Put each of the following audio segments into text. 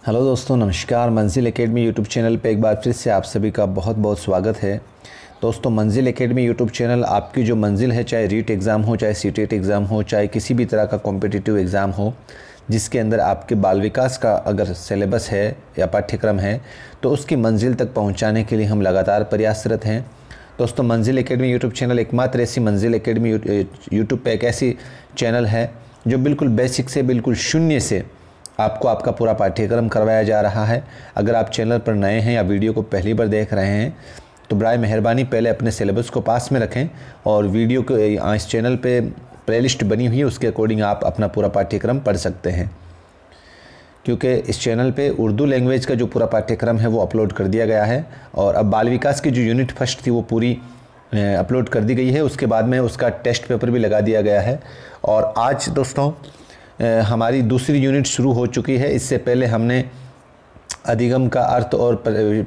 Hello दोस्तों, नमस्कार। मंजिल एकेडमी यूट्यूब चैनल पे एक बार फिर से आप सभी का बहुत बहुत स्वागत है। दोस्तों, मंजिल एकेडमी यूट्यूब चैनल आपकी जो मंजिल है, चाहे रीट एग्ज़ाम हो, चाहे सीटेट एग्ज़ाम हो, चाहे किसी भी तरह का कॉम्पिटिटिव एग्ज़ाम हो जिसके अंदर आपके बाल विकास का अगर सिलेबस है या पाठ्यक्रम है तो उसकी मंजिल तक पहुँचाने के लिए हम लगातार प्रयासरत हैं। दोस्तों, मंजिल एकेडमी यूट्यूब चैनल एकमात्र ऐसी मंजिल एकेडमी यूट्यूब पे एक ऐसी चैनल है जो बिल्कुल बेसिक से बिल्कुल शून्य से आपको आपका पूरा पाठ्यक्रम करवाया जा रहा है। अगर आप चैनल पर नए हैं या वीडियो को पहली बार देख रहे हैं तो बराए मेहरबानी पहले अपने सिलेबस को पास में रखें और वीडियो को इस चैनल पे प्लेलिस्ट बनी हुई है, उसके अकॉर्डिंग आप अपना पूरा पाठ्यक्रम पढ़ सकते हैं। क्योंकि इस चैनल पे उर्दू लैंग्वेज का जो पूरा पाठ्यक्रम है वो अपलोड कर दिया गया है और अब बाल विकास की जो यूनिट फर्स्ट थी वो पूरी अपलोड कर दी गई है। उसके बाद में उसका टेस्ट पेपर भी लगा दिया गया है और आज दोस्तों हमारी दूसरी यूनिट शुरू हो चुकी है। इससे पहले हमने अधिगम का अर्थ और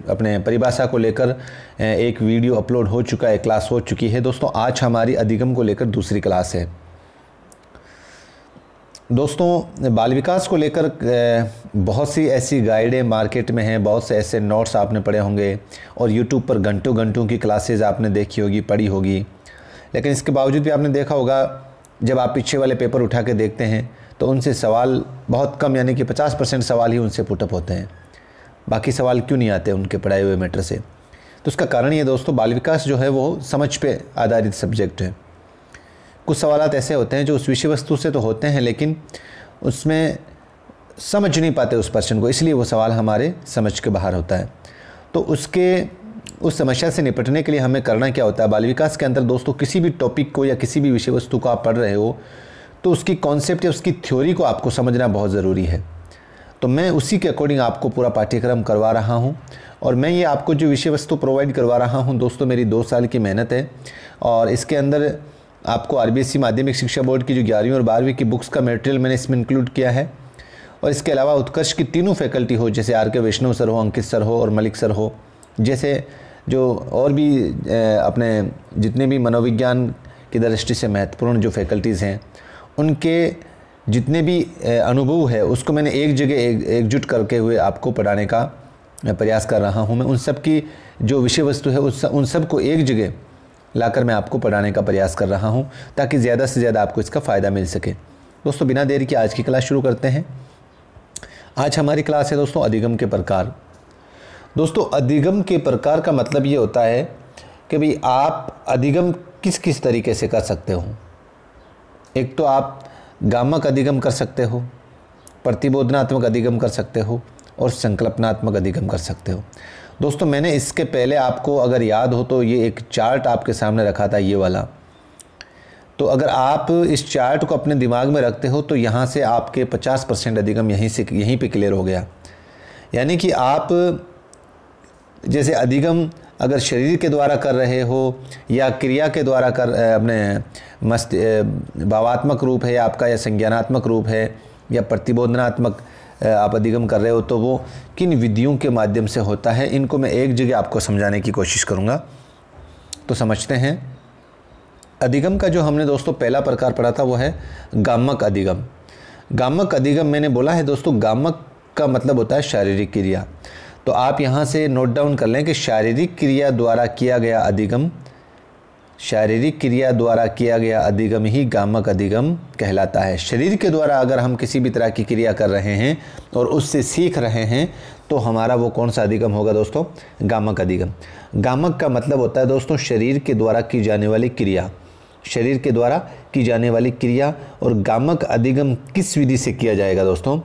अपने परिभाषा को लेकर एक वीडियो अपलोड हो चुका है, क्लास हो चुकी है। दोस्तों, आज हमारी अधिगम को लेकर दूसरी क्लास है। दोस्तों, बाल विकास को लेकर बहुत सी ऐसी गाइडें मार्केट में हैं, बहुत से ऐसे नोट्स आपने पढ़े होंगे और यूट्यूब पर घंटों घंटों की क्लासेज आपने देखी होगी, पढ़ी होगी। लेकिन इसके बावजूद भी आपने देखा होगा जब आप पीछे वाले पेपर उठा के देखते हैं तो उनसे सवाल बहुत कम, यानी कि 50% सवाल ही उनसे पुटअप होते हैं। बाकी सवाल क्यों नहीं आते उनके पढ़ाए हुए मैटर से? तो उसका कारण ये दोस्तों, बाल विकास जो है वो समझ पे आधारित सब्जेक्ट है। कुछ सवालात ऐसे होते हैं जो उस विषय वस्तु से तो होते हैं लेकिन उसमें समझ नहीं पाते उस पर्सन को, इसलिए वो सवाल हमारे समझ के बाहर होता है। तो उस समस्या से निपटने के लिए हमें करना क्या होता है? बाल विकास के अंदर दोस्तों किसी भी टॉपिक को या किसी भी विषय वस्तु को आप पढ़ रहे हो तो उसकी कॉन्सेप्ट या उसकी थ्योरी को आपको समझना बहुत ज़रूरी है। तो मैं उसी के अकॉर्डिंग आपको पूरा पाठ्यक्रम करवा रहा हूं और मैं ये आपको जो विषय वस्तु प्रोवाइड करवा रहा हूं दोस्तों, मेरी 2 साल की मेहनत है और इसके अंदर आपको आरबीएसई माध्यमिक शिक्षा बोर्ड की जो 11वीं और 12वीं की बुक्स का मटेरियल मैंने इसमें इंक्लूड किया है और इसके अलावा उत्कर्ष की तीनों फैकल्टी हो, जैसे आर के वैष्णव सर हो, अंकित सर हो और मलिक सर हो, जैसे जो और भी अपने जितने भी मनोविज्ञान की दृष्टि से महत्वपूर्ण जो फैकल्टीज़ हैं उनके जितने भी अनुभव है उसको मैंने एक जगह एकजुट करके हुए आपको पढ़ाने का प्रयास कर रहा हूं। मैं उन सब की जो विषय वस्तु है उन सब को एक जगह लाकर मैं आपको पढ़ाने का प्रयास कर रहा हूं ताकि ज़्यादा से ज़्यादा आपको इसका फ़ायदा मिल सके। दोस्तों, बिना देरी के आज की क्लास शुरू करते हैं। आज हमारी क्लास है दोस्तों अधिगम के प्रकार। दोस्तों, अधिगम के प्रकार का मतलब ये होता है कि भाई आप अधिगम किस किस तरीके से कर सकते हो। एक तो आप गामक अधिगम कर सकते हो, प्रतिबोधनात्मक अधिगम कर सकते हो और संकल्पनात्मक अधिगम कर सकते हो। दोस्तों, मैंने इसके पहले आपको अगर याद हो तो ये एक चार्ट आपके सामने रखा था, ये वाला। तो अगर आप इस चार्ट को अपने दिमाग में रखते हो तो यहाँ से आपके 50% अधिगम यहीं पे क्लियर हो गया। यानी कि आप जैसे अधिगम अगर शरीर के द्वारा कर रहे हो या क्रिया के द्वारा कर अपने भावात्मक रूप है आपका या संज्ञानात्मक रूप है या प्रतिबोधनात्मक आप अधिगम कर रहे हो तो वो किन विधियों के माध्यम से होता है, इनको मैं एक जगह आपको समझाने की कोशिश करूँगा। तो समझते हैं। अधिगम का जो हमने दोस्तों पहला प्रकार पढ़ा था वो है गामक अधिगम। गामक अधिगम मैंने बोला है दोस्तों, गामक का मतलब होता है शारीरिक क्रिया। तो आप यहाँ से नोट डाउन कर लें कि शारीरिक क्रिया द्वारा किया गया अधिगम, शारीरिक क्रिया द्वारा किया गया अधिगम ही गामक अधिगम कहलाता है। शरीर के द्वारा अगर हम किसी भी तरह की क्रिया कर रहे हैं और उससे सीख रहे हैं तो हमारा वो कौन सा अधिगम होगा दोस्तों? गामक अधिगम। गामक का मतलब होता है दोस्तों शरीर के द्वारा की जाने वाली क्रिया, शरीर के द्वारा की जाने वाली क्रिया। और गामक अधिगम किस विधि से किया जाएगा दोस्तों?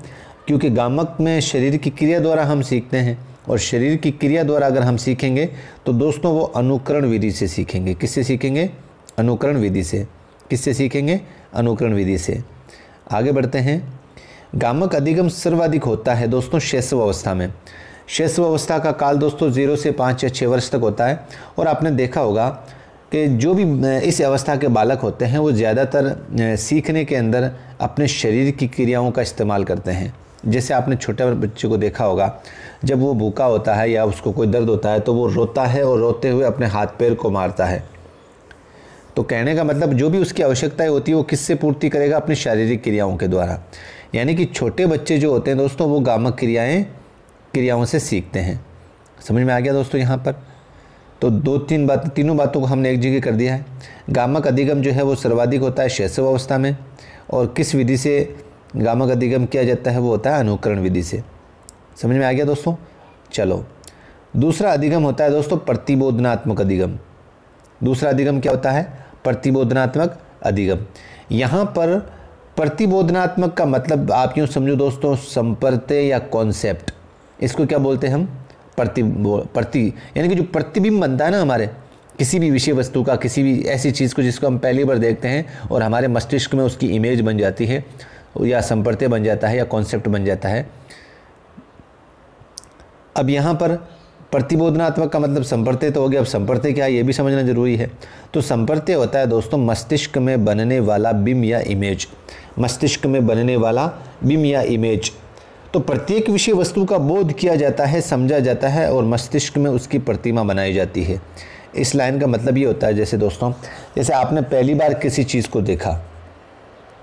क्योंकि गामक में शरीर की क्रिया द्वारा हम सीखते हैं और शरीर की क्रिया द्वारा अगर हम सीखेंगे तो दोस्तों वो अनुकरण विधि से सीखेंगे। किससे सीखेंगे? अनुकरण विधि से। किससे सीखेंगे? अनुकरण विधि से। आगे बढ़ते हैं। गामक अधिगम सर्वाधिक होता है दोस्तों शैशव अवस्था में। शैशव अवस्था का काल दोस्तों 0 से 5 या 6 वर्ष तक होता है और आपने देखा होगा कि जो भी इस अवस्था के बालक होते हैं वो ज़्यादातर सीखने के अंदर अपने शरीर की क्रियाओं का इस्तेमाल करते हैं। जैसे आपने छोटे बच्चे को देखा होगा, जब वो भूखा होता है या उसको कोई दर्द होता है तो वो रोता है और रोते हुए अपने हाथ पैर को मारता है। तो कहने का मतलब जो भी उसकी आवश्यकताएं होती है वो किससे पूर्ति करेगा? अपनी शारीरिक क्रियाओं के द्वारा। यानी कि छोटे बच्चे जो होते हैं दोस्तों वो गामक क्रियाएं क्रियाओं से सीखते हैं। समझ में आ गया दोस्तों यहाँ पर। तो तीनों बातों को हमने एक जगह कर दिया है। गामक अधिगम जो है वो सर्वाधिक होता है शैशव अवस्था में, और किस विधि से गामक अधिगम किया जाता है वो होता है अनुकरण विधि से। समझ में आ गया दोस्तों। चलो, दूसरा अधिगम होता है दोस्तों प्रतिबोधनात्मक अधिगम। दूसरा अधिगम क्या होता है? प्रतिबोधनात्मक अधिगम। यहाँ पर प्रतिबोधनात्मक का मतलब आप यूँ समझो दोस्तों, संपर्ते या कॉन्सेप्ट, इसको क्या बोलते हैं हम? प्रति यानी कि जो प्रतिबिंब बनता है ना हमारे किसी भी विषय वस्तु का, किसी भी ऐसी चीज़ को जिसको हम पहली बार देखते हैं और हमारे मस्तिष्क में उसकी इमेज बन जाती है, या संपर्ते बन जाता है, या कॉन्सेप्ट बन जाता है। अब यहाँ पर प्रतिबोधनात्मक का मतलब संपर्ते तो हो गया। अब संपर्ते क्या है ये भी समझना जरूरी है। तो संपर्ते होता है दोस्तों मस्तिष्क में बनने वाला बिंब या इमेज। मस्तिष्क में बनने वाला बिंब या इमेज। तो प्रत्येक विषय वस्तु का बोध किया जाता है, समझा जाता है, और मस्तिष्क में उसकी प्रतिमा बनाई जाती है। इस लाइन का मतलब ये होता है, जैसे दोस्तों, जैसे आपने पहली बार किसी चीज़ को देखा,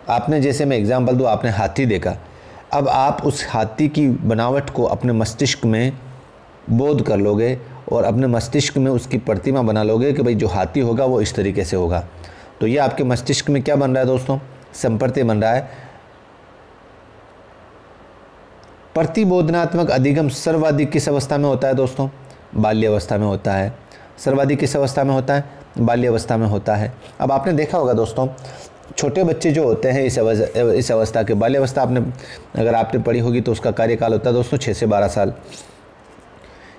आपने, जैसे मैं एग्जांपल दूँ, आपने हाथी देखा। अब आप उस हाथी की बनावट को अपने मस्तिष्क में बोध कर लोगे और अपने मस्तिष्क में उसकी प्रतिमा बना लोगे कि भाई जो हाथी होगा वो इस तरीके से होगा। तो ये आपके मस्तिष्क में क्या बन रहा है दोस्तों? संपर्ते बन रहा है। प्रतिबोधनात्मक अधिगम सर्वाधिक किस अवस्था में होता है दोस्तों? बाल्यावस्था में होता है। सर्वाधिक किस अवस्था में होता है? बाल्यावस्था में होता है। अब आपने देखा होगा दोस्तों, छोटे बच्चे जो होते हैं इस अवस्था के, बाल्यावस्था आपने अगर आपने पढ़ी होगी तो उसका कार्यकाल होता है दोस्तों 6 से 12 साल।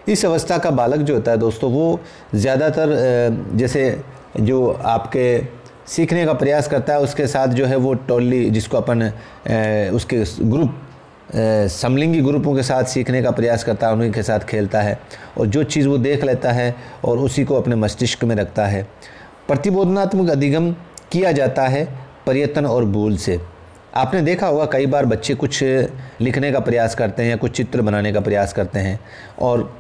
इस अवस्था का बालक जो होता है दोस्तों वो ज़्यादातर जैसे जो आपके सीखने का प्रयास करता है उसके साथ जो है वो टोली, जिसको अपन उसके ग्रुप, समलिंगी ग्रुपों के साथ सीखने का प्रयास करता है, उन्हीं के साथ खेलता है, और जो चीज़ वो देख लेता है और उसी को अपने मस्तिष्क में रखता है। प्रतिबोधनात्मक अधिगम किया जाता है प्रयत्न और भूल से। आपने देखा होगा कई बार बच्चे कुछ लिखने का प्रयास करते हैं या कुछ चित्र बनाने का प्रयास करते हैं और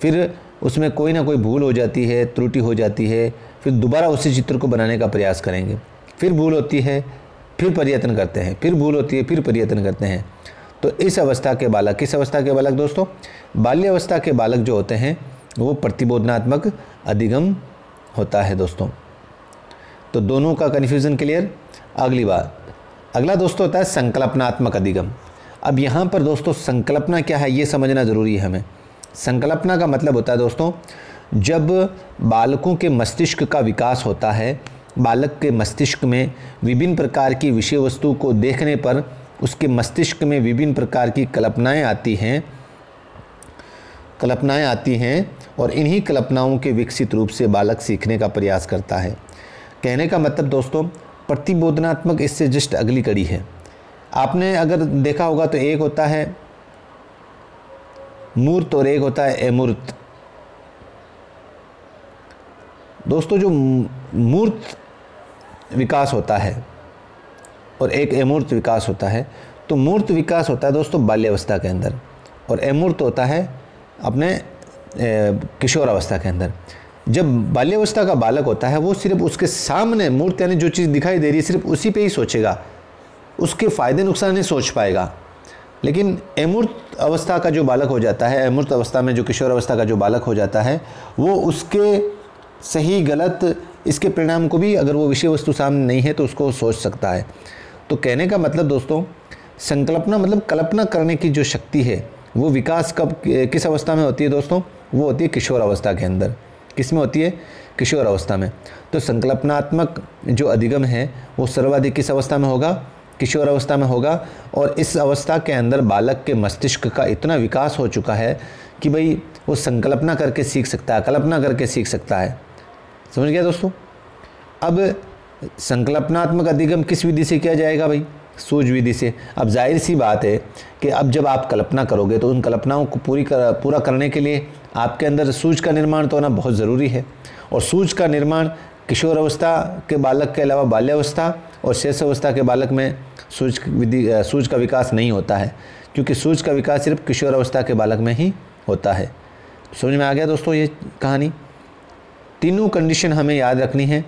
फिर उसमें कोई ना कोई भूल हो जाती है, त्रुटि हो जाती है, फिर दोबारा उसी चित्र को बनाने का प्रयास करेंगे, फिर भूल होती है, फिर प्रयत्न करते हैं, फिर भूल होती है, फिर प्रयत्न करते हैं। तो इस अवस्था के बालक, किस अवस्था के बालक दोस्तों? बाल्यावस्था के बालक जो होते हैं वो प्रतिबोधनात्मक अधिगम होता है दोस्तों। तो दोनों का कन्फ्यूज़न क्लियर। अगली बात, अगला दोस्तों होता है संकल्पनात्मक अधिगम। अब यहाँ पर दोस्तों संकल्पना क्या है ये समझना ज़रूरी है हमें। संकल्पना का मतलब होता है दोस्तों, जब बालकों के मस्तिष्क का विकास होता है, बालक के मस्तिष्क में विभिन्न प्रकार की विषय वस्तु को देखने पर उसके मस्तिष्क में विभिन्न प्रकार की कल्पनाएं आती हैं और इन्हीं कल्पनाओं के विकसित रूप से बालक सीखने का प्रयास करता है। कहने का मतलब दोस्तों, प्रतिबोधनात्मक इससे जस्ट अगली कड़ी है। आपने अगर देखा होगा तो एक होता है मूर्त और एक होता है अमूर्त। दोस्तों जो मूर्त विकास होता है और एक अमूर्त विकास होता है, तो मूर्त विकास होता है दोस्तों बाल्यावस्था के अंदर और अमूर्त होता है अपने किशोर अवस्था के अंदर। जब बाल्यावस्था का बालक होता है वो सिर्फ उसके सामने मूर्त यानी जो चीज़ दिखाई दे रही है सिर्फ उसी पे ही सोचेगा, उसके फ़ायदे नुकसान नहीं सोच पाएगा। लेकिन अमूर्त अवस्था का जो बालक हो जाता है, अमूर्त अवस्था में जो किशोर अवस्था का जो बालक हो जाता है, वो उसके सही गलत इसके परिणाम को भी, अगर वो विषय वस्तु सामने नहीं है तो उसको सोच सकता है। तो कहने का मतलब दोस्तों, संकल्पना मतलब कल्पना करने की जो शक्ति है वो विकास कब, किस अवस्था में होती है दोस्तों? वो होती है किशोर अवस्था के अंदर। किस में होती है? किशोर अवस्था में। तो संकल्पनात्मक जो अधिगम है वो सर्वाधिक किस अवस्था में होगा? किशोर अवस्था में होगा। और इस अवस्था के अंदर बालक के मस्तिष्क का इतना विकास हो चुका है कि भाई वो संकल्पना करके सीख सकता है, कल्पना करके सीख सकता है। समझ गया दोस्तों? अब संकल्पनात्मक अधिगम किस विधि से किया जाएगा भाई? सूझ विधि से। अब जाहिर सी बात है कि अब जब आप कल्पना करोगे तो उन कल्पनाओं को पूरा करने के लिए आपके अंदर सूझ का निर्माण तो होना बहुत ज़रूरी है। और सूझ का निर्माण किशोर अवस्था के बालक के अलावा बाल्यावस्था और शेष अवस्था के बालक में सूझ का विकास नहीं होता है, क्योंकि सूझ का विकास सिर्फ किशोर अवस्था के बालक में ही होता है। समझ में आ गया दोस्तों ये कहानी? तीनों कंडीशन हमें याद रखनी है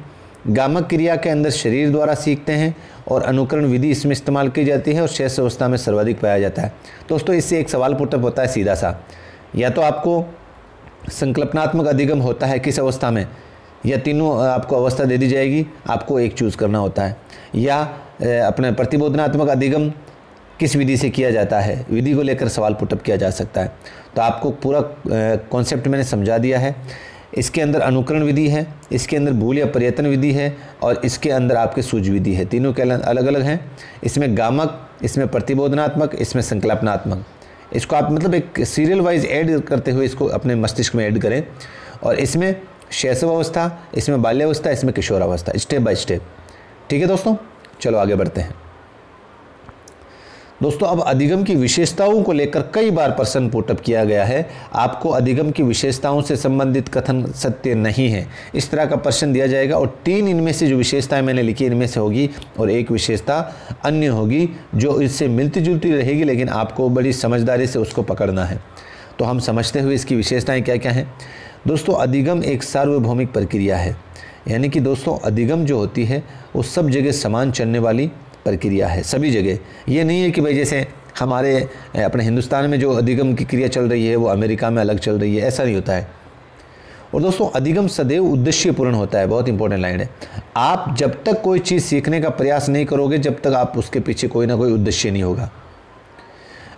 गामक क्रिया के अंदर शरीर द्वारा सीखते हैं और अनुकरण विधि इसमें इस्तेमाल की जाती है और शेष अवस्था में सर्वाधिक पाया जाता है। दोस्तों इससे एक सवाल पुटअप होता है सीधा सा, या तो आपको संकल्पनात्मक अधिगम होता है किस अवस्था में, या तीनों आपको अवस्था दे दी जाएगी, आपको एक चूज़ करना होता है, या अपने प्रतिबोधनात्मक अधिगम किस विधि से किया जाता है, विधि को लेकर सवाल पुटअप किया जा सकता है। तो आपको पूरा कॉन्सेप्ट मैंने समझा दिया है। इसके अंदर अनुकरण विधि है, इसके अंदर भूल या पर्यतन विधि है, और इसके अंदर आपके सूझ विधि है। तीनों के अलग अलग हैं। इसमें गामक, इसमें प्रतिबोधनात्मक, इसमें संकल्पनात्मक। इसको आप मतलब एक सीरियल वाइज ऐड करते हुए इसको अपने मस्तिष्क में ऐड करें। और इसमें शैशवावस्था, इसमें बाल्यावस्था, इसमें किशोरावस्था, स्टेप बाय स्टेप। ठीक है दोस्तों, चलो आगे बढ़ते हैं। दोस्तों अब अधिगम की विशेषताओं को लेकर कई बार प्रश्न पुटअप किया गया है। आपको अधिगम की विशेषताओं से संबंधित कथन सत्य नहीं है, इस तरह का प्रश्न दिया जाएगा, और 3 इनमें से जो विशेषताएं मैंने लिखी इनमें से होगी, और एक विशेषता अन्य होगी जो इससे मिलती जुलती रहेगी, लेकिन आपको बड़ी समझदारी से उसको पकड़ना है। तो हम समझते हुए इसकी विशेषताएं क्या क्या हैं। दोस्तों अधिगम एक सार्वभौमिक प्रक्रिया है, यानी कि दोस्तों अधिगम जो होती है वो सब जगह समान चलने वाली प्रक्रिया है, सभी जगह। ये नहीं है कि भाई जैसे हमारे अपने हिंदुस्तान में जो अधिगम की क्रिया चल रही है वो अमेरिका में अलग चल रही है, ऐसा नहीं होता है। और दोस्तों अधिगम सदैव उद्देश्यपूर्ण होता है, बहुत इंपॉर्टेंट लाइन है। आप जब तक कोई चीज़ सीखने का प्रयास नहीं करोगे जब तक आप उसके पीछे कोई ना कोई उद्देश्य नहीं होगा।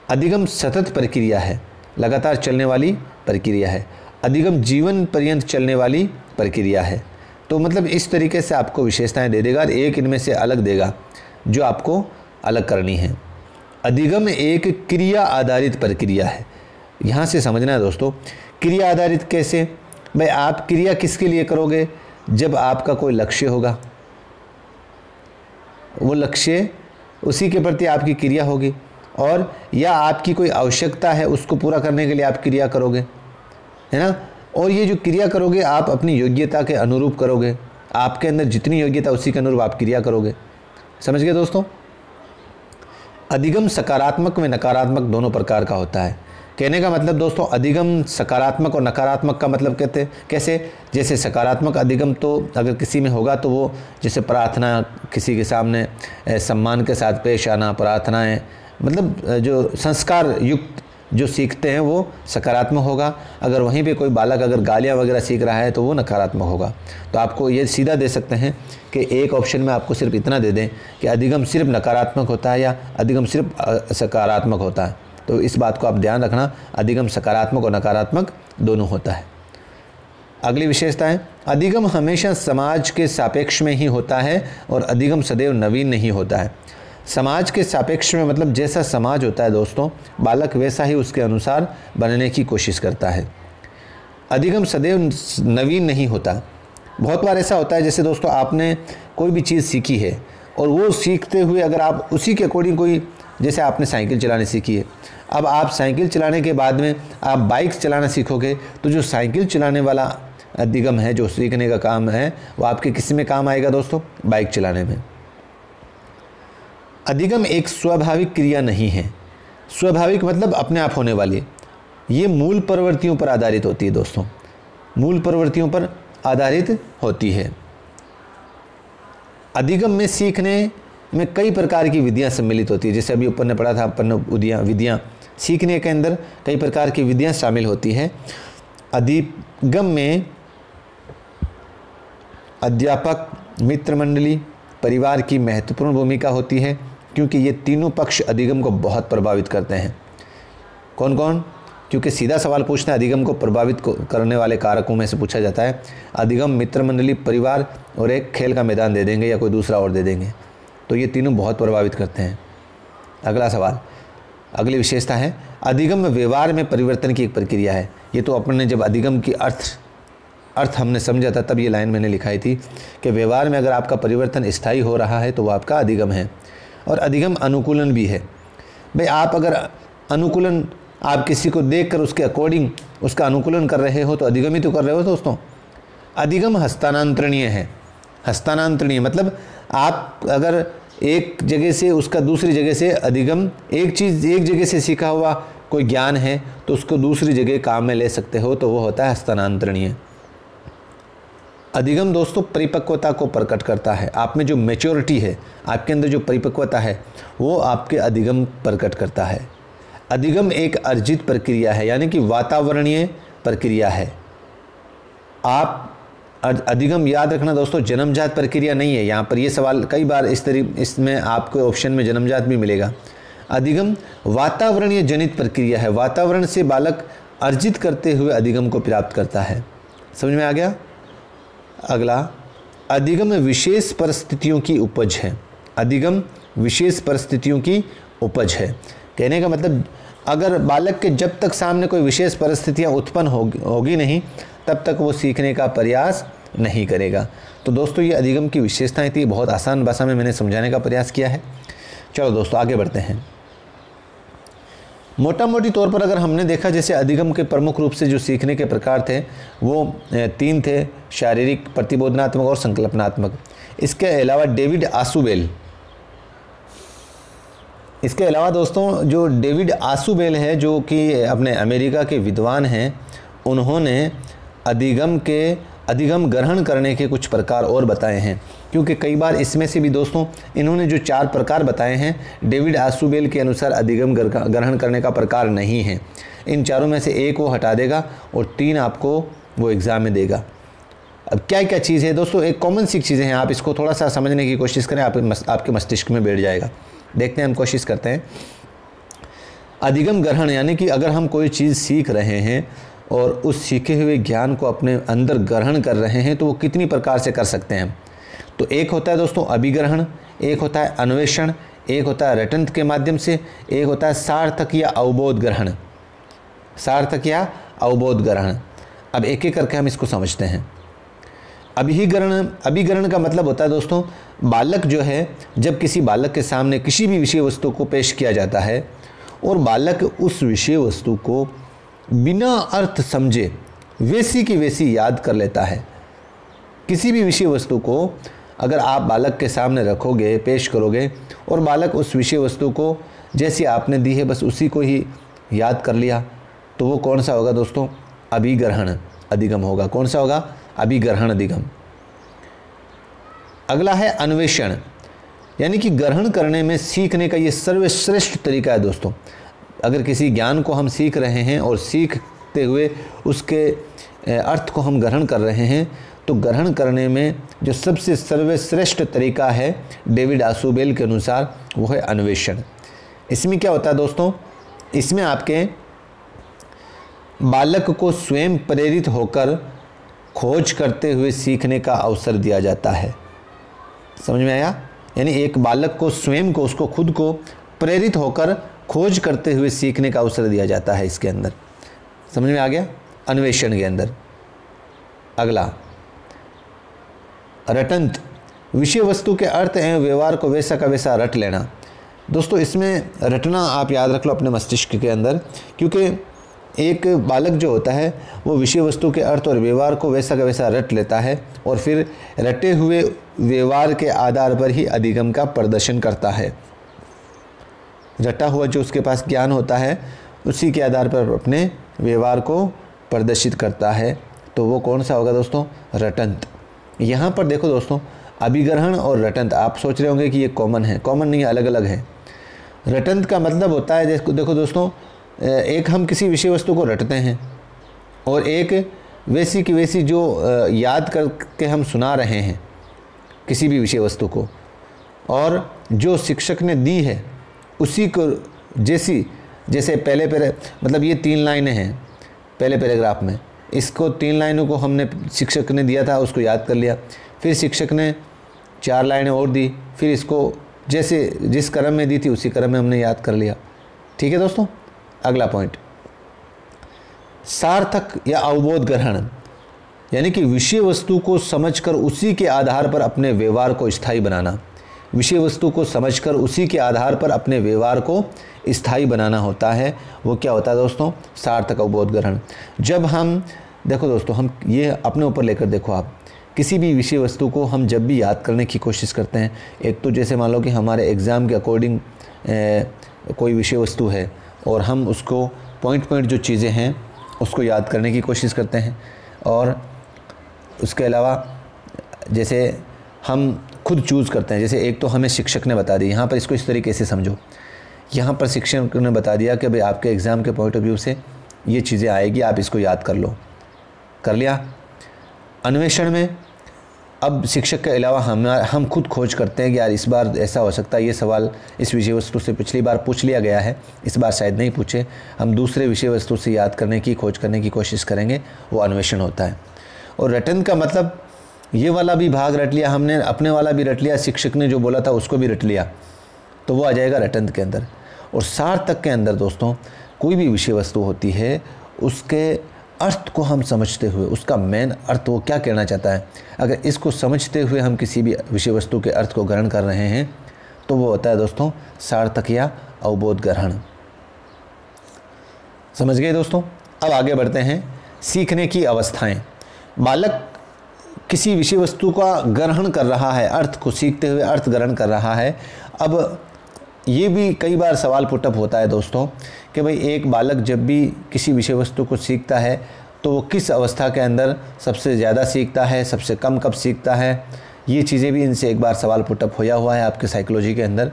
अधिगम सतत प्रक्रिया है, लगातार चलने वाली प्रक्रिया है। अधिगम जीवन पर्यंत चलने वाली प्रक्रिया है। तो मतलब इस तरीके से आपको विशेषताएं दे देगा, एक इनमें से अलग देगा जो आपको अलग करनी है। अधिगम एक क्रिया आधारित प्रक्रिया है। यहाँ से समझना है दोस्तों, क्रिया आधारित कैसे? भाई आप क्रिया किसके लिए करोगे? जब आपका कोई लक्ष्य होगा, वो लक्ष्य उसी के प्रति आपकी क्रिया होगी, और या आपकी कोई आवश्यकता है उसको पूरा करने के लिए आप क्रिया करोगे, है ना। और ये जो क्रिया करोगे आप अपनी योग्यता के अनुरूप करोगे, आपके अंदर जितनी योग्यता उसी के अनुरूप आप क्रिया करोगे। समझ गए दोस्तों। अधिगम सकारात्मक व नकारात्मक दोनों प्रकार का होता है। कहने का मतलब दोस्तों अधिगम सकारात्मक और नकारात्मक का मतलब कहते हैं कैसे? जैसे सकारात्मक अधिगम तो अगर किसी में होगा तो वो जैसे प्रार्थना, किसी के सामने सम्मान के साथ पेश आना, प्रार्थनाएं, मतलब जो संस्कार युक्त जो सीखते हैं वो सकारात्मक होगा। अगर वहीं पे कोई बालक अगर गालियाँ वगैरह सीख रहा है तो वो नकारात्मक होगा। तो आपको ये सीधा दे सकते हैं कि एक ऑप्शन में आपको सिर्फ इतना दे दें कि अधिगम सिर्फ नकारात्मक होता है या अधिगम सिर्फ सकारात्मक होता है। तो इस बात को आप ध्यान रखना, अधिगम सकारात्मक और नकारात्मक दोनों होता है। अगली विशेषता है, अधिगम हमेशा समाज के सापेक्ष में ही होता है और अधिगम सदैव नवीन नहीं होता है। समाज के सापेक्ष में मतलब जैसा समाज होता है दोस्तों, बालक वैसा ही उसके अनुसार बनने की कोशिश करता है। अधिगम सदैव नवीन नहीं होता। बहुत बार ऐसा होता है जैसे दोस्तों आपने कोई भी चीज़ सीखी है और वो सीखते हुए अगर आप उसी के अकॉर्डिंग कोई, जैसे आपने साइकिल चलाने सीखी है, अब आप साइकिल चलाने के बाद में आप बाइक चलाना सीखोगे तो जो साइकिल चलाने वाला अधिगम है, जो सीखने का काम है, वो आपके किस में काम आएगा दोस्तों? बाइक चलाने में। अधिगम एक स्वाभाविक क्रिया नहीं है। स्वाभाविक मतलब अपने आप होने वाली, ये मूल प्रवृत्तियों पर आधारित होती है दोस्तों, मूल प्रवृत्तियों पर आधारित होती है। अधिगम में सीखने में कई प्रकार की विधियां सम्मिलित होती है। जैसे अभी ऊपर ने पढ़ा था अपन विधियां, सीखने के अंदर कई प्रकार की विधियां शामिल होती है। अधिगम में अध्यापक, मित्र मंडली, परिवार की महत्वपूर्ण भूमिका होती है, क्योंकि ये तीनों पक्ष अधिगम को बहुत प्रभावित करते हैं। कौन कौन? क्योंकि सीधा सवाल पूछना है, अधिगम को प्रभावित करने वाले कारकों में से पूछा जाता है। अधिगम, मित्र मंडली, परिवार और एक खेल का मैदान दे देंगे या कोई दूसरा और दे देंगे, तो ये तीनों बहुत प्रभावित करते हैं। अगला सवाल, अगली विशेषता है, अधिगम में व्यवहार में परिवर्तन की एक प्रक्रिया है। ये तो अपन ने जब अधिगम की अर्थ हमने समझा था तब ये लाइन मैंने लिखाई थी कि व्यवहार में अगर आपका परिवर्तन स्थायी हो रहा है तो वो आपका अधिगम है। और अधिगम अनुकूलन भी है। भाई आप अगर अनुकूलन, आप किसी को देखकर उसके अकॉर्डिंग उसका अनुकूलन कर रहे हो तो अधिगम ही तो कर रहे हो दोस्तों। अधिगम हस्तांतरणीय है। हस्तांतरणीय मतलब आप अगर एक जगह से उसका दूसरी जगह से अधिगम, एक चीज़ एक जगह से सीखा हुआ कोई ज्ञान है तो उसको दूसरी जगह काम में ले सकते हो, तो वो होता है हस्तांतरणीय। अधिगम दोस्तों परिपक्वता को प्रकट करता है। आप में जो मैच्योरिटी है, आपके अंदर जो परिपक्वता है, वो आपके अधिगम प्रकट करता है। अधिगम एक अर्जित प्रक्रिया है, यानी कि वातावरणीय प्रक्रिया है। आप अधिगम याद रखना दोस्तों, जन्मजात प्रक्रिया नहीं है। यहाँ पर ये सवाल कई बार इसमें आपको ऑप्शन में जन्मजात भी मिलेगा। अधिगम वातावरणीय जनित प्रक्रिया है। वातावरण से बालक अर्जित करते हुए अधिगम को प्राप्त करता है। समझ में आ गया? अगला, अधिगम विशेष परिस्थितियों की उपज है। अधिगम विशेष परिस्थितियों की उपज है। कहने का मतलब, अगर बालक के जब तक सामने कोई विशेष परिस्थितियां उत्पन्न होगी नहीं, तब तक वो सीखने का प्रयास नहीं करेगा। तो दोस्तों ये अधिगम की विशेषताएं थी। बहुत आसान भाषा में मैंने समझाने का प्रयास किया है। चलो दोस्तों आगे बढ़ते हैं। मोटा मोटी तौर पर अगर हमने देखा, जैसे अधिगम के प्रमुख रूप से जो सीखने के प्रकार थे वो 3 थे, शारीरिक, प्रतिबोधनात्मक और संकल्पनात्मक। इसके अलावा दोस्तों जो डेविड आसुबेल है, जो कि अपने अमेरिका के विद्वान हैं, उन्होंने अधिगम ग्रहण करने के कुछ प्रकार और बताए हैं। क्योंकि कई बार इसमें से भी दोस्तों इन्होंने जो 4 प्रकार बताए हैं, डेविड आसुबेल के अनुसार अधिगम ग्रहण करने का प्रकार नहीं है। इन चारों में से एक वो हटा देगा और 3 आपको वो एग्ज़ाम में देगा। अब क्या क्या चीज़ है दोस्तों, एक कॉमन सी चीज़ें हैं, आप इसको थोड़ा सा समझने की कोशिश करें, आपके मस्तिष्क में बैठ जाएगा। देखते हैं, हम कोशिश करते हैं। अधिगम ग्रहण यानी कि अगर हम कोई चीज़ सीख रहे हैं और उस सीखे हुए ज्ञान को अपने अंदर ग्रहण कर रहे हैं, तो वो कितनी प्रकार से कर सकते हैं। तो एक होता है दोस्तों अभिग्रहण, एक होता है अन्वेषण, एक होता है रटंत के माध्यम से, एक होता है सार्थक या अवबोध ग्रहण। सार्थक या अवबोध ग्रहण। अब एक एक करके हम इसको समझते हैं। अभिग्रहण का मतलब होता है दोस्तों, बालक जो है, जब किसी बालक के सामने किसी भी विषय वस्तु को पेश किया जाता है और बालक उस विषय वस्तु को बिना अर्थ समझे वैसी की वैसी याद कर लेता है। किसी भी विषय वस्तु को अगर आप बालक के सामने रखोगे, पेश करोगे, और बालक उस विषय वस्तु को जैसी आपने दी है बस उसी को ही याद कर लिया, तो वो कौन सा होगा दोस्तों? अभिग्रहण अधिगम होगा। कौन सा होगा? अभिग्रहण अधिगम। अगला है अन्वेषण, यानी कि ग्रहण करने में सीखने का ये सर्वश्रेष्ठ तरीका है दोस्तों। अगर किसी ज्ञान को हम सीख रहे हैं और सीखते हुए उसके अर्थ को हम ग्रहण कर रहे हैं, तो ग्रहण करने में जो सबसे सर्वश्रेष्ठ तरीका है डेविड आसुबेल के अनुसार, वो है अन्वेषण। इसमें क्या होता है दोस्तों? इसमें आपके बालक को स्वयं प्रेरित होकर खोज करते हुए सीखने का अवसर दिया जाता है। समझ में आया? यानी एक बालक को स्वयं को, उसको खुद को प्रेरित होकर खोज करते हुए सीखने का अवसर दिया जाता है इसके अंदर। समझ में आ गया? अन्वेषण के अंदर। अगला रटंत, विषय वस्तु के अर्थ एवं व्यवहार को वैसा का वैसा रट लेना। दोस्तों इसमें रटना आप याद रख लो अपने मस्तिष्क के अंदर, क्योंकि एक बालक जो होता है वो विषय वस्तु के अर्थ और व्यवहार को वैसा का वैसा रट लेता है और फिर रटे हुए व्यवहार के आधार पर ही अधिगम का प्रदर्शन करता है। रटा हुआ जो उसके पास ज्ञान होता है उसी के आधार पर अपने व्यवहार को प्रदर्शित करता है। तो वो कौन सा होगा दोस्तों? रटंत। यहाँ पर देखो दोस्तों, अभिग्रहण और रटंत, आप सोच रहे होंगे कि ये कॉमन है। कॉमन नहीं है, अलग अलग है। रटंत का मतलब होता है, देखो दोस्तों, एक हम किसी विषय वस्तु को रटते हैं और एक वैसी की वैसी जो याद करके हम सुना रहे हैं किसी भी विषय वस्तु को, और जो शिक्षक ने दी है उसी को जैसे पहले मतलब ये 3 लाइनें हैं पहले पैराग्राफ में, इसको 3 लाइनों को हमने शिक्षक ने दिया था उसको याद कर लिया, फिर शिक्षक ने 4 लाइनें और दी, फिर इसको जैसे जिस क्रम में दी थी उसी क्रम में हमने याद कर लिया। ठीक है दोस्तों। अगला पॉइंट, सार्थक या अवबोध ग्रहण, यानी कि विषय वस्तु को समझकर उसी के आधार पर अपने व्यवहार को स्थायी बनाना। विषय वस्तु को समझकर उसी के आधार पर अपने व्यवहार को स्थायी बनाना होता है। वो क्या होता है दोस्तों? सार्थक अवबोध ग्रहण। जब हम देखो दोस्तों, हम ये अपने ऊपर लेकर देखो, आप किसी भी विषय वस्तु को हम जब भी याद करने की कोशिश करते हैं, एक तो जैसे मान लो कि हमारे एग्ज़ाम के अकॉर्डिंग कोई विषय वस्तु है और हम उसको पॉइंट जो चीज़ें हैं उसको याद करने की कोशिश करते हैं, और उसके अलावा जैसे हम खुद चूज़ करते हैं। जैसे एक तो हमें शिक्षक ने बता दी, यहाँ पर इसको इस तरीके से समझो, यहाँ पर शिक्षक ने बता दिया कि भाई आपके एग्ज़ाम के पॉइंट ऑफ व्यू से ये चीज़ें आएगी, आप इसको याद कर लो, कर लिया। अन्वेषण में अब शिक्षक के अलावा हम खुद खोज करते हैं कि यार इस बार ऐसा हो सकता है, ये सवाल इस विषय वस्तु से पिछली बार पूछ लिया गया है, इस बार शायद नहीं पूछे, हम दूसरे विषय वस्तु से याद करने की खोज करने की कोशिश करेंगे, वो अन्वेषण होता है। और रटन का मतलब ये वाला भी भाग रट लिया हमने, अपने वाला भी रट लिया, शिक्षक ने जो बोला था उसको भी रट लिया, तो वो आ जाएगा रटंत के अंदर। और सार्थक के अंदर दोस्तों कोई भी विषय वस्तु होती है, उसके अर्थ को हम समझते हुए, उसका मेन अर्थ वो क्या कहना चाहता है, अगर इसको समझते हुए हम किसी भी विषय वस्तु के अर्थ को ग्रहण कर रहे हैं तो वो होता है दोस्तों सार्थक या अवबोध ग्रहण। समझ गए दोस्तों। अब आगे बढ़ते हैं, सीखने की अवस्थाएं। बालक किसी विषय वस्तु का ग्रहण कर रहा है, अर्थ को सीखते हुए अर्थ ग्रहण कर रहा है। अब ये भी कई बार सवाल पुटअप होता है दोस्तों कि भाई एक बालक जब भी किसी विषय वस्तु को सीखता है तो वो किस अवस्था के अंदर सबसे ज़्यादा सीखता है, सबसे कम कब सीखता है, ये चीज़ें भी इनसे एक बार सवाल पुटअप होया हुआ है आपके साइकोलॉजी के अंदर।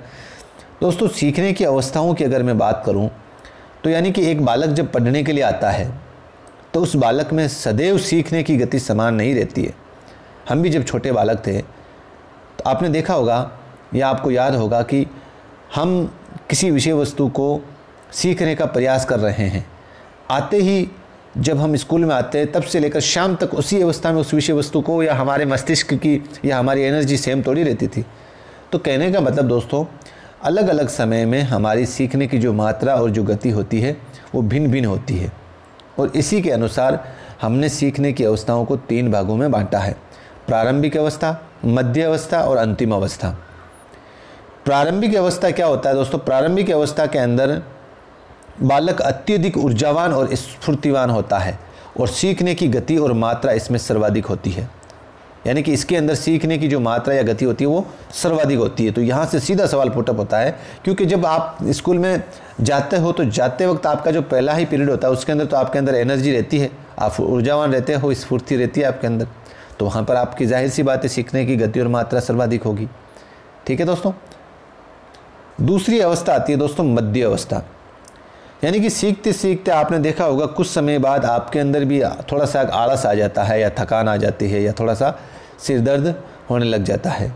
दोस्तों सीखने की अवस्थाओं की अगर मैं बात करूं तो यानी कि एक बालक जब पढ़ने के लिए आता है तो उस बालक में सदैव सीखने की गति समान नहीं रहती है। हम भी जब छोटे बालक थे तो आपने देखा होगा या आपको याद होगा कि हम किसी विषय वस्तु को सीखने का प्रयास कर रहे हैं, आते ही जब हम स्कूल में आते हैं तब से लेकर शाम तक उसी अवस्था में उस विषय वस्तु को, या हमारे मस्तिष्क की या हमारी एनर्जी सेम थोड़ी रहती थी। तो कहने का मतलब दोस्तों अलग अलग समय में हमारी सीखने की जो मात्रा और जो गति होती है वो भिन्न भिन्न होती है, और इसी के अनुसार हमने सीखने की अवस्थाओं को 3 भागों में बांटा है, प्रारंभिक अवस्था, मध्य अवस्था और अंतिम अवस्था। प्रारंभिक अवस्था क्या होता है दोस्तों, प्रारंभिक अवस्था के अंदर बालक अत्यधिक ऊर्जावान और स्फूर्तिवान होता है और सीखने की गति और मात्रा इसमें सर्वाधिक होती है, यानी कि इसके अंदर सीखने की जो मात्रा या गति होती है वो सर्वाधिक होती है। तो यहाँ से सीधा सवाल पुटअप होता है, क्योंकि जब आप स्कूल में जाते हो तो जाते वक्त आपका जो पहला ही पीरियड होता है उसके अंदर तो आपके अंदर एनर्जी रहती है, आप ऊर्जावान रहते हो, स्फूर्ति रहती है आपके अंदर, तो वहाँ पर आपकी जाहिर सी बात है सीखने की गति और मात्रा सर्वाधिक होगी। ठीक है दोस्तों। दूसरी अवस्था आती है दोस्तों मध्य अवस्था, यानी कि सीखते सीखते आपने देखा होगा कुछ समय बाद आपके अंदर भी थोड़ा सा आलस आ जाता है, या थकान आ जाती है, या थोड़ा सा सिर दर्द होने लग जाता है।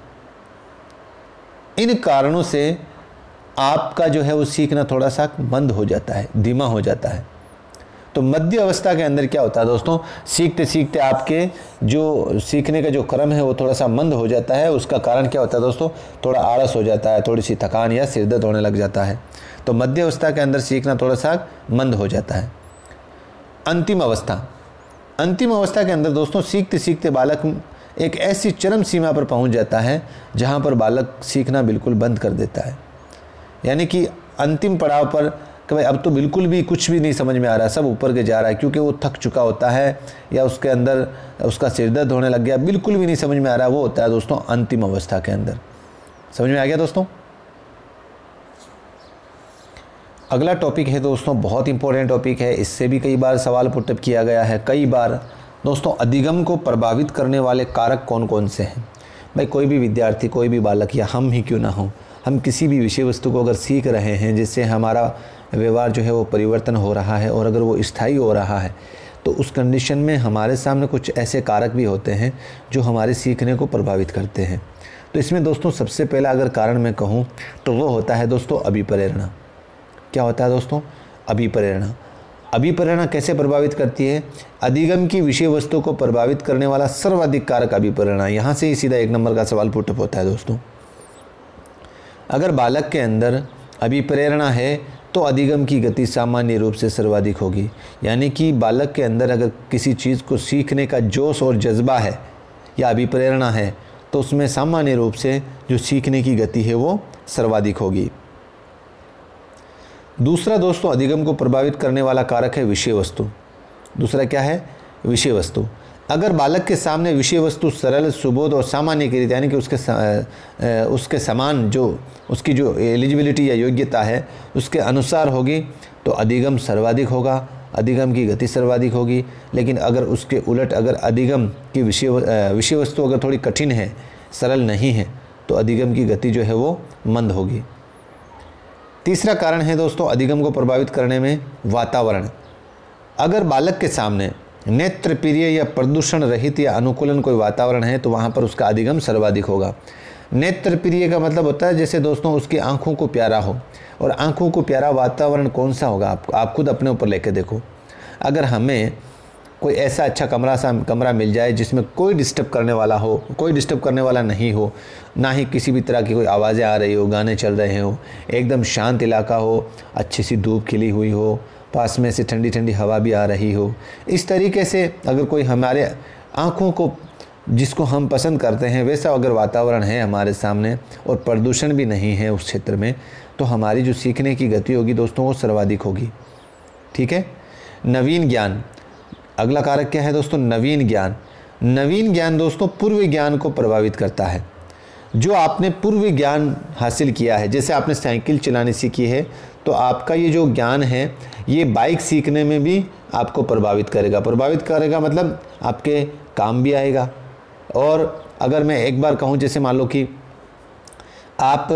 इन कारणों से आपका जो है वो सीखना थोड़ा सा मंद हो जाता है, धीमा हो जाता है। तो मध्य अवस्था के अंदर क्या होता है दोस्तों, सीखते सीखते आपके जो सीखने का जो क्रम है वो थोड़ा सा मंद हो जाता है। उसका कारण क्या होता है दोस्तों, थोड़ा आलस हो जाता है, थोड़ी सी थकान या सिर दर्द होने लग जाता है। तो मध्य अवस्था के अंदर सीखना थोड़ा सा मंद हो जाता है। अंतिम अवस्था, अंतिम अवस्था के अंदर दोस्तों सीखते सीखते बालक एक ऐसी चरम सीमा पर पहुंच जाता है जहां पर बालक सीखना बिल्कुल बंद कर देता है, यानी कि अंतिम पड़ाव पर कि भाई अब तो बिल्कुल भी कुछ भी नहीं समझ में आ रहा है, सब ऊपर के जा रहा है, क्योंकि वो थक चुका होता है या उसके अंदर उसका सिर दर्द होने लग गया, बिल्कुल भी नहीं समझ में आ रहा है, वो होता है दोस्तों अंतिम अवस्था के अंदर। समझ में आ गया दोस्तों। अगला टॉपिक है दोस्तों, बहुत इंपॉर्टेंट टॉपिक है, इससे भी कई बार सवाल पुटअप किया गया है कई बार दोस्तों। अधिगम को प्रभावित करने वाले कारक कौन कौन से हैं। भाई कोई भी विद्यार्थी, कोई भी बालक, या हम ही क्यों ना हो, हम किसी भी विषय वस्तु को अगर सीख रहे हैं जिससे हमारा व्यवहार जो है वो परिवर्तन हो रहा है और अगर वो स्थायी हो रहा है, तो उस कंडीशन में हमारे सामने कुछ ऐसे कारक भी होते हैं जो हमारे सीखने को प्रभावित करते हैं। तो इसमें दोस्तों सबसे पहला अगर कारण मैं कहूँ तो वो होता है दोस्तों अभिप्रेरणा। क्या होता है दोस्तों, अभिप्रेरणा। अभिप्रेरणा कैसे प्रभावित करती है, अधिगम की विषय वस्तु को प्रभावित करने वाला सर्वाधिक कारक अभिप्रेरणा। यहाँ से ही सीधा 1 नंबर का सवाल पुटअप होता है दोस्तों। अगर बालक के अंदर अभिप्रेरणा है तो अधिगम की गति सामान्य रूप से सर्वाधिक होगी, यानी कि बालक के अंदर अगर किसी चीज़ को सीखने का जोश और जज्बा है या अभिप्रेरणा है तो उसमें सामान्य रूप से जो सीखने की गति है वो सर्वाधिक होगी। दूसरा दोस्तों अधिगम को प्रभावित करने वाला कारक है विषय वस्तु। दूसरा क्या है, विषय वस्तु। अगर बालक के सामने विषय वस्तु सरल, सुबोध और सामान्य की रीति, यानी कि उसके समान जो उसकी जो एलिजिबिलिटी या योग्यता है उसके अनुसार होगी तो अधिगम सर्वाधिक होगा, अधिगम की गति सर्वाधिक होगी। लेकिन अगर उसके उलट अगर अधिगम की विषय वस्तु अगर थोड़ी कठिन है, सरल नहीं है, तो अधिगम की गति जो है वो मंद होगी। तीसरा कारण है दोस्तों अधिगम को प्रभावित करने में वातावरण। अगर बालक के सामने नेत्र प्रिय या प्रदूषण रहित या अनुकूलन कोई वातावरण है तो वहाँ पर उसका अधिगम सर्वाधिक होगा। नेत्र प्रिय का मतलब होता है जैसे दोस्तों उसकी आंखों को प्यारा हो, और आंखों को प्यारा वातावरण कौन सा होगा आप खुद अपने ऊपर लेके देखो। अगर हमें कोई ऐसा अच्छा कमरा मिल जाए जिसमें कोई डिस्टर्ब करने वाला हो, कोई डिस्टर्ब करने वाला नहीं हो, ना ही किसी भी तरह की कोई आवाज़ें आ रही हो, गाने चल रहे हो, एकदम शांत इलाका हो, अच्छी सी धूप खिली हुई हो, पास में से ठंडी ठंडी हवा भी आ रही हो, इस तरीके से अगर कोई हमारे आँखों को जिसको हम पसंद करते हैं वैसा अगर वातावरण है हमारे सामने और प्रदूषण भी नहीं है उस क्षेत्र में, तो हमारी जो सीखने की गति होगी दोस्तों वो सर्वाधिक होगी। ठीक है। नवीन ज्ञान, अगला कारक क्या है दोस्तों? नवीन ज्ञान। नवीन ज्ञान दोस्तों पूर्व ज्ञान को प्रभावित करता है। जो आपने पूर्व ज्ञान हासिल किया है, जैसे आपने साइकिल चलानी सीखी है, तो आपका ये जो ज्ञान है ये बाइक सीखने में भी आपको प्रभावित करेगा मतलब आपके काम भी आएगा। और अगर मैं एक बार कहूँ, जैसे मान लो कि आप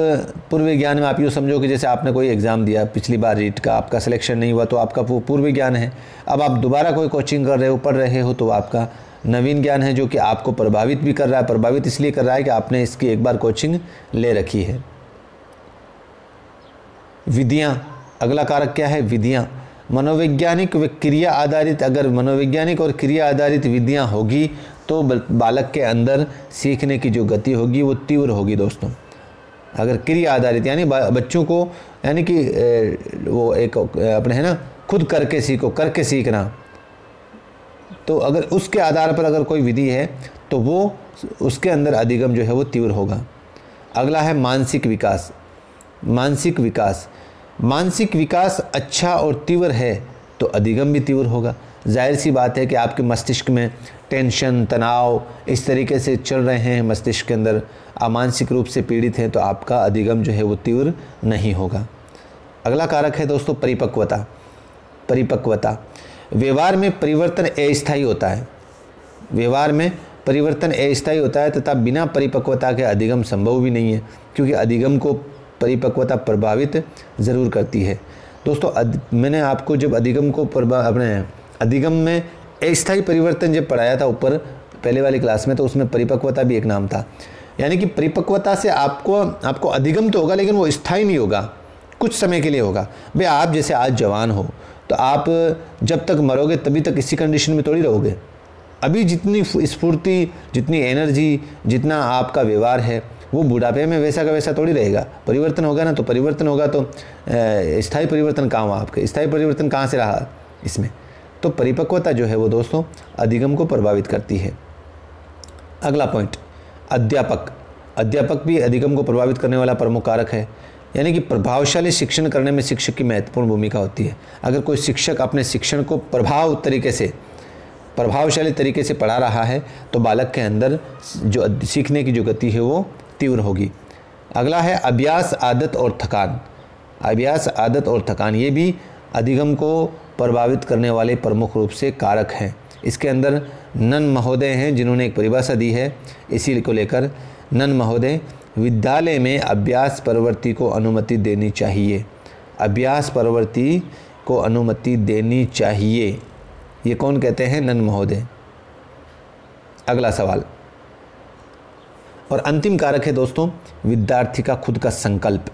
पूर्व ज्ञान में आप यूँ समझो कि जैसे आपने कोई एग्ज़ाम दिया पिछली बार रीट का, आपका सिलेक्शन नहीं हुआ, तो आपका वो पूर्व ज्ञान है। अब आप दोबारा कोई कोचिंग कर रहे हो, पढ़ रहे हो, तो आपका नवीन ज्ञान है जो कि आपको प्रभावित भी कर रहा है। प्रभावित इसलिए कर रहा है कि आपने इसकी एक बार कोचिंग ले रखी है। विधियाँ, अगला कारक क्या है? विधियाँ। मनोवैज्ञानिक व क्रिया आधारित, अगर मनोवैज्ञानिक और क्रिया आधारित विधियाँ होगी तो बालक के अंदर सीखने की जो गति होगी वो तीव्र होगी दोस्तों। अगर क्रिया आधारित यानी बच्चों को यानी कि वो एक अपने है ना खुद करके सीखो, करके सीखना, तो अगर उसके आधार पर अगर कोई विधि है तो वो उसके अंदर अधिगम जो है वो तीव्र होगा। अगला है मानसिक विकास। मानसिक विकास, मानसिक विकास अच्छा और तीव्र है तो अधिगम भी तीव्र होगा। जाहिर सी बात है कि आपके मस्तिष्क में टेंशन, तनाव इस तरीके से चल रहे हैं, मस्तिष्क के अंदर आप मानसिक रूप से पीड़ित हैं, तो आपका अधिगम जो है वो तीव्र नहीं होगा। अगला कारक है दोस्तों परिपक्वता। परिपक्वता, व्यवहार में परिवर्तन अस्थायी होता है। व्यवहार में परिवर्तन अस्थायी होता है तथा बिना परिपक्वता के अधिगम संभव भी नहीं है, क्योंकि अधिगम को परिपक्वता प्रभावित ज़रूर करती है। दोस्तों मैंने आपको जब अधिगम को अपने अधिगम में अस्थायी परिवर्तन जब पढ़ाया था ऊपर पहले वाली क्लास में, तो उसमें परिपक्वता भी एक नाम था। यानी कि परिपक्वता से आपको अधिगम तो होगा लेकिन वो स्थायी नहीं होगा, कुछ समय के लिए होगा। भाई आप जैसे आज जवान हो तो आप जब तक मरोगे तभी तक इसी कंडीशन में थोड़ी रहोगे। अभी जितनी स्फूर्ति, जितनी एनर्जी, जितना आपका व्यवहार है वो बुढ़ापे में वैसा का वैसा थोड़ी रहेगा। परिवर्तन होगा ना, तो परिवर्तन होगा तो स्थायी परिवर्तन कहाँ हुआ? आपके स्थायी परिवर्तन कहाँ से रहा इसमें? तो परिपक्वता जो है वो दोस्तों अधिगम को प्रभावित करती है। अगला पॉइंट, अध्यापक। अध्यापक भी अधिगम को प्रभावित करने वाला प्रमुख कारक है। यानी कि प्रभावशाली शिक्षण करने में शिक्षक की महत्वपूर्ण भूमिका होती है। अगर कोई शिक्षक अपने शिक्षण को प्रभावशाली तरीके से पढ़ा रहा है तो बालक के अंदर जो सीखने की जो गति है वो तीव्र होगी। अगला है अभ्यास, आदत और थकान। अभ्यास, आदत और थकान ये भी अधिगम को प्रभावित करने वाले प्रमुख रूप से कारक हैं। इसके अंदर नन महोदय हैं जिन्होंने एक परिभाषा दी है इसी को लेकर। नन महोदय, विद्यालय में अभ्यास प्रवृत्ति को अनुमति देनी चाहिए। अभ्यास प्रवृत्ति को अनुमति देनी चाहिए, ये कौन कहते हैं? नन महोदय। अगला सवाल और अंतिम कारक है दोस्तों विद्यार्थी का खुद का संकल्प।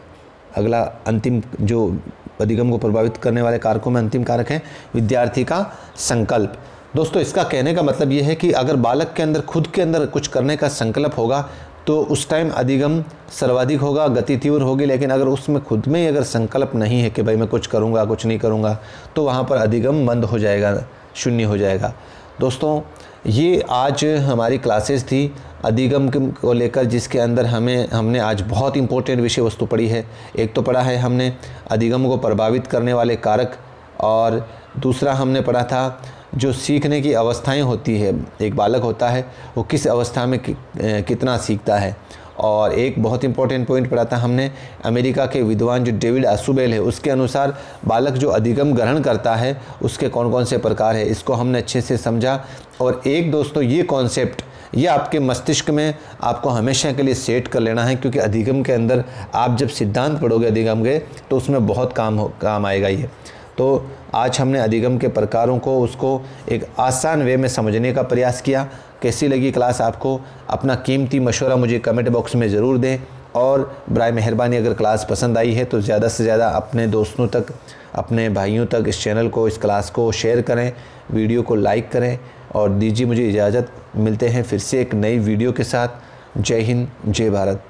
अगला अंतिम जो अधिगम को प्रभावित करने वाले कारकों में अंतिम कारक है विद्यार्थी का संकल्प। दोस्तों इसका कहने का मतलब ये है कि अगर बालक के अंदर खुद के अंदर कुछ करने का संकल्प होगा तो उस टाइम अधिगम सर्वाधिक होगा, गति तीव्र होगी। लेकिन अगर उसमें खुद में ही अगर संकल्प नहीं है कि भाई मैं कुछ करूँगा, कुछ नहीं करूँगा, तो वहाँ पर अधिगम मंद हो जाएगा, शून्य हो जाएगा। दोस्तों ये आज हमारी क्लासेस थी अधिगम को लेकर, जिसके अंदर हमने आज बहुत इंपॉर्टेंट विषय वस्तु पढ़ी है। एक तो पढ़ा है हमने अधिगम को प्रभावित करने वाले कारक, और दूसरा हमने पढ़ा था जो सीखने की अवस्थाएं होती है, एक बालक होता है वो किस अवस्था में कितना सीखता है, और एक बहुत इंपॉर्टेंट पॉइंट पढ़ा था हमने, अमेरिका के विद्वान जो डेविड असूबेल है उसके अनुसार बालक जो अधिगम ग्रहण करता है उसके कौन कौन से प्रकार है, इसको हमने अच्छे से समझा। और एक दोस्तों ये कॉन्सेप्ट ये आपके मस्तिष्क में आपको हमेशा के लिए सेट कर लेना है, क्योंकि अधिगम के अंदर आप जब सिद्धांत पढ़ोगे अधिगम के तो उसमें बहुत काम आएगा ये। तो आज हमने अधिगम के प्रकारों को उसको एक आसान वे में समझने का प्रयास किया। कैसी लगी क्लास आपको? अपना कीमती मशवरा मुझे कमेंट बॉक्स में ज़रूर दें, और बराए मेहरबानी अगर क्लास पसंद आई है तो ज़्यादा से ज़्यादा अपने दोस्तों तक, अपने भाइयों तक इस चैनल को, इस क्लास को शेयर करें, वीडियो को लाइक करें। और दीजिए मुझे इजाज़त, मिलते हैं फिर से एक नई वीडियो के साथ। जय हिंद, जय भारत।